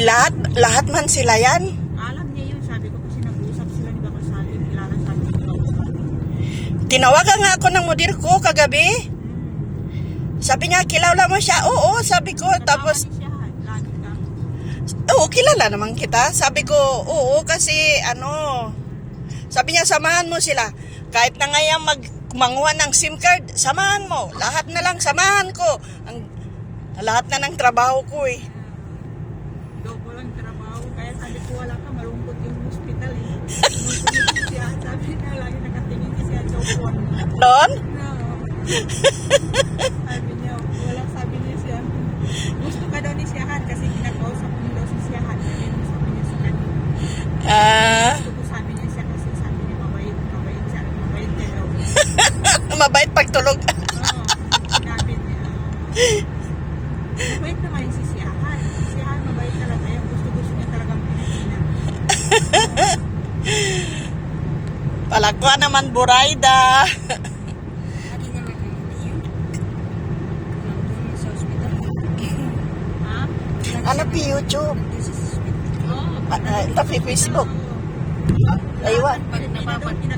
Lahat man sila yan. Alam niya yun, sabi ko kasi nag-uusap sila ni Baka Salim, kilala sabi ko. Tinawagan nga ako ng mudir ko kagabi. Sabi niya, kilala mo siya? Oo, sabi ko. Tapos, Ni siya, lagi ka. oo, kilala naman kita. Sabi ko, oo, kasi sabi niya, samahan mo sila. Kahit na ngayon manguha ng SIM card, samahan mo. Lahat na lang, samahan ko. Lahat na ng trabaho ko eh. Daw ko lang trabaho, kaya sabi ko wala ka, malungkot yung hospital eh. Nung siya, sabi niya, lagi nakatingin siya sa phone. Doon? No. Sabi niya, sabi niya siya, gusto ka daw ni Siyahan kasi kinakausap mo daw si Siyahan. Sabi niya sa kanya. Gusto ko sabi niya siya kasi sabi niya mabait siya, mabait niya daw. Mabait pagtulog. Oo, sinabi niya. Mabait naman si Siyahan. Si Siyahan mabait talaga yan. Gusto niya talagang Pilipinas. Palakwa naman, Burayda. Ano pa YouTube? Tapi Facebook. Aywa.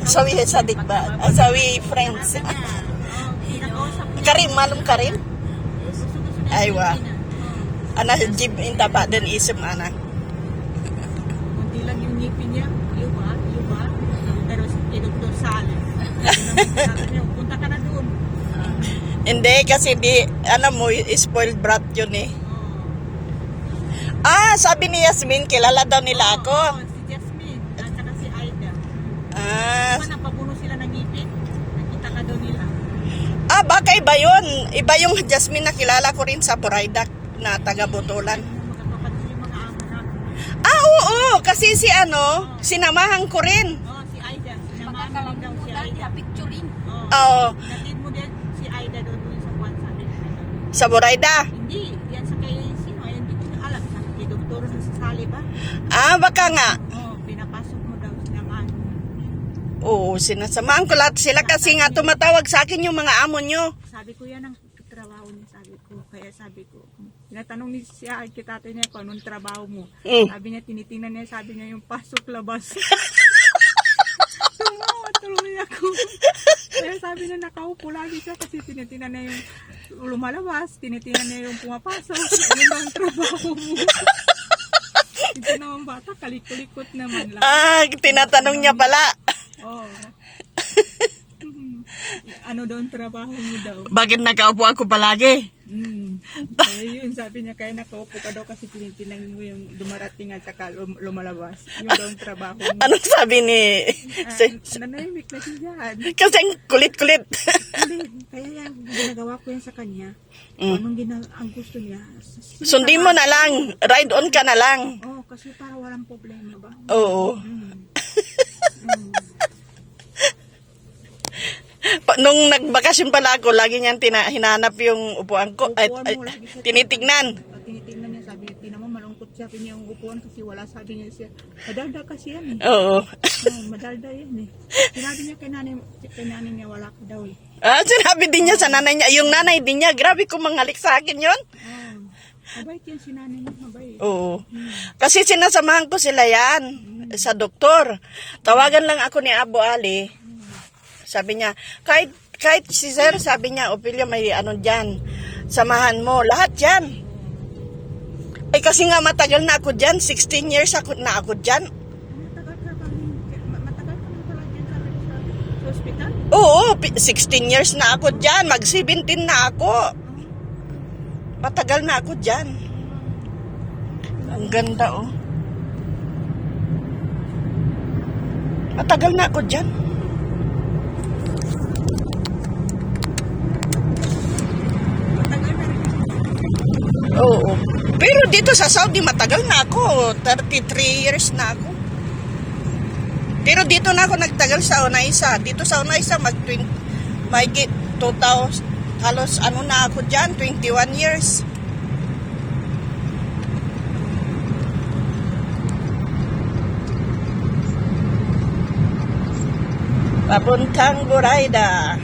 Sawi sa digba. Sawi friends. Karim, malum Karim? Aywa. Ana jib inta ba din isip ana. Kunti lang yung ngipin niya. Yuba. Pero si Dr. Salim. Punta ka na doon. Hindi kasi mo, spoiled brat yun eh. Sabi ni Yasmin, kilala daw nila ako. Si Jasmine, at saka si Aida. Napapuno sila ng ngipin. Nakita ka daw nila. Baka iba yun. Iba yung Jasmine na kilala ko rin sa Burayda na taga Botolan. Magkakapatid yung mga amo na. Oo. Kasi sinamahan ko rin. Si Aida. Sinamahan mo daw si Aida. Picturing. Oo. Natid mo din si Aida doon sa buwan sabi. Sa Burayda? Hindi. Yan sa kay sino. Ayan, hindi ko na alam. Sa kay Doktor Sali ba? Baka nga. Pinapasok mo daw sinamahan. Oo, sinasamahan ko lahat sila kasi nga tumatawag sa akin yung mga amo nyo. Sabi ko yan ang trabaho niya, sabi ko. Kaya sabi ko, tinatanong ni siya, kita niya kung anong trabaho mo. Sabi niya, tinitingnan niya, sabi niya yung pasok labas. Tumawa tuloy ako. Kaya sabi niya, nakaupo lagi siya kasi tinitingnan niya yung lumalabas, tinitingnan niya yung pumapasok. Ano ba ang trabaho mo? Ito naman bata, kalikot naman lang. Tinatanong niya pala. Oo. Ano daw ang trabaho mo daw? Bakit nakaupo ako palagi? Kaya yun, sabi niya, kaya nakaupo ka daw kasi tinitingnan mo yung dumarating at saka lumalabas. Yun daw ang trabaho mo. Anong sabi ni... Nanahimik na siya dyan. Kasi kulit-kulit. Kaya yan, ginagawa ko yan sa kanya. Anong ang gusto niya. Sundin mo na lang. Ride on ka na lang. Oo, kasi para walang problema ba? Oo. Nung nagbakasyon pala ako, lagi niyang hinanap yung upuan ko. Tinitignan. Tinitignan niya, sabi niya, tinan mo, malungkot siya niya yung upuan kasi wala, sabi niya siya. Madalda kasi yan eh. Oo. Madalda yan eh. Sinabi niya kay nanay niya, wala ka daw eh. Sinabi din niya sa nanay niya. Yung nanay din niya, grabe kung mangalik sa akin yun. Mabait yan si nanay niya, mabait. Oo. Kasi sinasamahan ko sila yan sa doktor. Tawagan lang ako ni Abu Ali. Sabi niya, kahit si Sir, sabi niya, Ophelia, may dyan. Samahan mo. Lahat dyan. Kasi nga matagal na ako dyan. 16 years na ako dyan. Matagal ka na pala dyan sa hospital? Oo, 16 years na ako dyan. Mag-17 na ako. Matagal na ako dyan. Ang ganda, oh. Matagal na ako dyan. Oo. Pero dito sa Saudi, matagal na ako. 33 years na ako. Pero dito na ako nagtagal sa Onaisa. Dito sa Onaisa, may 2000, halos na ako dyan, 21 years. Papuntang Burayda.